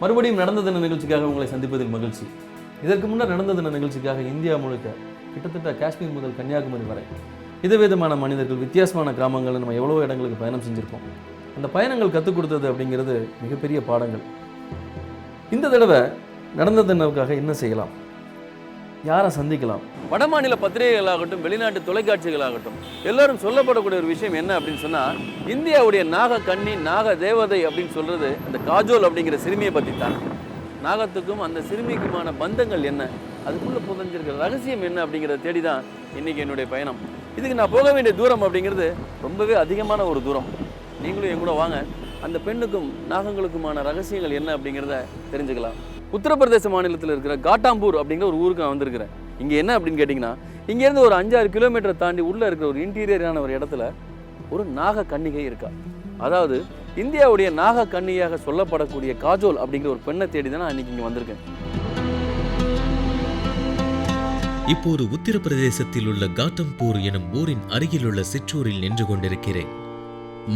மறுபடியும் நடந்த தின நிகழ்ச்சிக்காக உங்களை சந்திப்பதில் மகிழ்ச்சி. இதற்கு முன்னர் நடந்த தின நிகழ்ச்சிக்காக இந்தியா முழுக்க கிட்டத்தட்ட காஷ்மீர் முதல் கன்னியாகுமரி வரை விதவிதமான மனிதர்கள், வித்தியாசமான கிராமங்கள், நம்ம எவ்வளோ இடங்களுக்கு பயணம் செஞ்சுருக்கோம். அந்த பயணங்கள் கற்றுக் கொடுத்தது அப்படிங்கிறது மிகப்பெரிய பாடங்கள். இந்த தடவை நடந்த தினவுக்காக என்ன செய்யலாம், யாரை சந்திக்கலாம்? வடமாநில பத்திரிகைகளாகட்டும், வெளிநாட்டு தொலைக்காட்சிகளாகட்டும், எல்லாரும் சொல்லப்படக்கூடிய ஒரு விஷயம் என்ன அப்படின்னு சொன்னால், இந்தியாவுடைய நாக கன்னி, நாக தேவதை அப்படின்னு சொல்கிறது அந்த காஜோல் அப்படிங்கிற சிறுமியை பற்றி தான். நாகத்துக்கும் அந்த சிறுமிக்குமான பந்தங்கள் என்ன, அதுக்குள்ளே புதஞ்சிருக்கிற ரகசியம் என்ன அப்படிங்கிறத தேடி தான் இன்றைக்கி என்னுடைய பயணம். இதுக்கு நான் போக வேண்டிய தூரம் அப்படிங்கிறது ரொம்பவே அதிகமான ஒரு தூரம். நீங்களும் என் கூட வாங்க, அந்த பெண்ணுக்கும் நாகங்களுக்குமான ரகசியங்கள் என்ன அப்படிங்கிறத தெரிஞ்சுக்கலாம். உத்தரப்பிரதேச மாநிலத்தில் இருக்கிற காட்டாம்பூர் அப்படிங்கிற ஒரு ஊருக்கு நான் வந்திருக்கிறேன். இங்கே என்ன அப்படின்னு கேட்டிங்கன்னா, இங்கேருந்து ஒரு 5-6 கிலோமீட்டர் தாண்டி உள்ளே இருக்கிற ஒரு இன்டீரியரான ஒரு இடத்துல ஒரு நாக கன்னிகை இருக்கா. அதாவது இந்தியாவுடைய நாக கன்னியாக சொல்லப்படக்கூடிய காஜோல் அப்படிங்கிற ஒரு பெண்ணை தேடி தான் நான் இன்னைக்கு இங்கே வந்திருக்கேன். இப்போது உத்தரப்பிரதேசத்தில் உள்ள காட்டம்பூர் எனும் ஊரின் அருகில் உள்ள சிற்றூரில் நின்று கொண்டிருக்கிறேன்.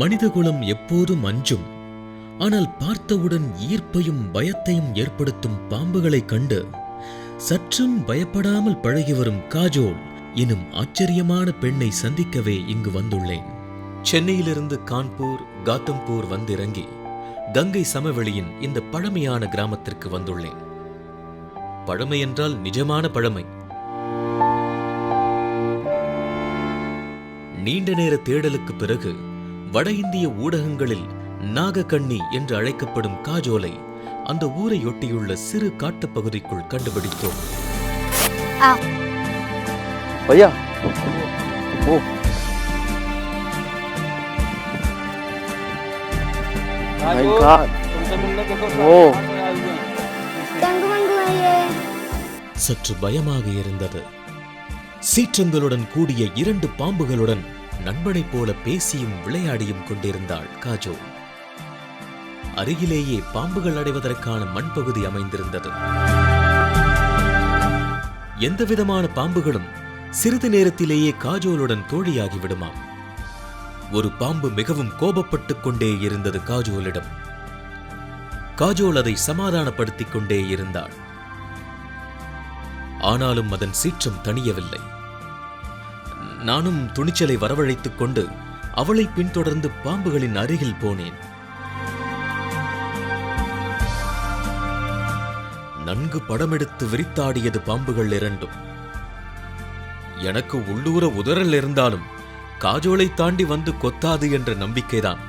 மனிதகுலம் எப்போதும் அஞ்சும், ஆனால் பார்த்தவுடன் ஈர்ப்பையும் பயத்தையும் ஏற்படுத்தும் பாம்புகளை கண்டு சற்றும் பயப்படாமல் பழகி வரும் காஜோல் எனும் ஆச்சரியமான பெண்ணை சந்திக்கவே இங்கு வந்துள்ளேன். சென்னையிலிருந்து கான்பூர், காத்தம்பூர் வந்திறங்கி கங்கை சமவெளியின் இந்த பழமையான கிராமத்திற்கு வந்துள்ளேன். பழமை என்றால் நிஜமான பழமை. நீண்ட நேர தேடலுக்கு பிறகு வட இந்திய ஊடகங்களில் நாகக்கண்ணி என்று அழைக்கப்படும் காஜோலை அந்த ஊரை ஒட்டியுள்ள சிறு காட்டுப் பகுதிக்குள் கண்டுபிடித்தோம். ஐயா, சற்று பயமாக இருந்தது. சீற்றங்களுடன் கூடிய 2 பாம்புகளுடன் நண்பனைப் போல பேசியும் விளையாடியும் கொண்டிருந்தாள் காஜோல். அருகிலேயே பாம்புகள் அடைவதற்கான மண்பகுதி அமைந்திருந்தது. எந்தவிதமான பாம்புகளும் சிறிது நேரத்திலேயே காஜோலுடன் தோழியாகி விடுமாம். ஒரு பாம்பு மிகவும் கோபப்பட்டுக் கொண்டே இருந்தது காஜோலிடம். காஜோல் அதை சமாதானப்படுத்திக் கொண்டே இருந்தாள். ஆனாலும் அதன் சீற்றம் தணியவில்லை. நானும் துணிச்சலை வரவழைத்துக் கொண்டு அவளை பின்தொடர்ந்து பாம்புகளின் அருகில் போனேன். நன்கு படமெடுத்து விரித்தாடியது பாம்புகள் 2. எனக்கு உள்ளூர உதறல் இருந்தாலும் காஜோலை தாண்டி வந்து கொத்தாது என்ற நம்பிக்கைதான்.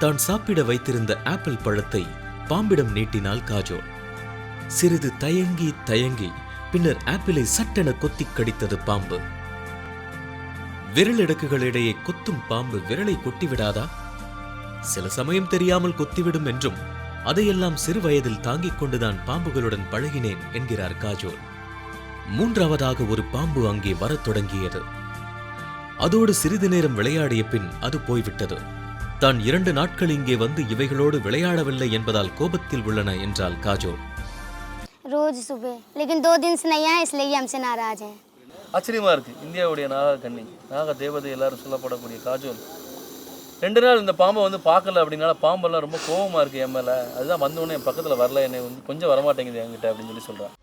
தான் சாப்பிட வைத்திருந்த ஆப்பிள் பழத்தை பாம்பிடம் நீட்டினாள் காஜோல். சிறிது தயங்கி தயங்கி பின்னர் ஆப்பிளை சட்டென கொத்திக் கடித்தது பாம்பு. விரலிடக்குகளிடையே கொத்தும் பாம்பு விரலை கொட்டிவிடாதா? சில சமயம் தெரியாமல் கொத்திவிடும் என்றும் அதையெல்லாம் சிறு வயதில் தாங்கிக் கொண்டுதான் பாம்புகளுடன் பழகினேன் என்கிறார் காஜோல். 3ஆவதாக ஒரு பாம்பு அங்கே வரத் தொடங்கியது. அதோடு சிறிது நேரம் விளையாடிய பின் அது போய்விட்டது. தான் 2 நாட்கள் இங்கே வந்து இவைகளோடு விளையாடவில்லை என்பதால் கோபத்தில் உள்ளன என்றாள் காஜோல். रोज सुबह लेकिन 2 दिन से नहीं आए इसलिए हमसे नाराज हैं. ஆச்சரியமா இருக்கு. இந்தியாவுடைய நாக கன்னி, நாக தேவதை எல்லாரும் சொல்லப்படக்கூடிய காஜோல் 2 நாள் இந்த பாம்பை வந்து பார்க்கல அப்படின்னால பாம்பெல்லாம் ரொம்ப கோபமா இருக்கு என் மேல. அதுதான் வந்தோடனே என் பக்கத்துல வரல, என்னை வந்து கொஞ்சம் வரமாட்டேங்குது என்கிட்ட அப்படின்னு சொல்லி சொல்றான்.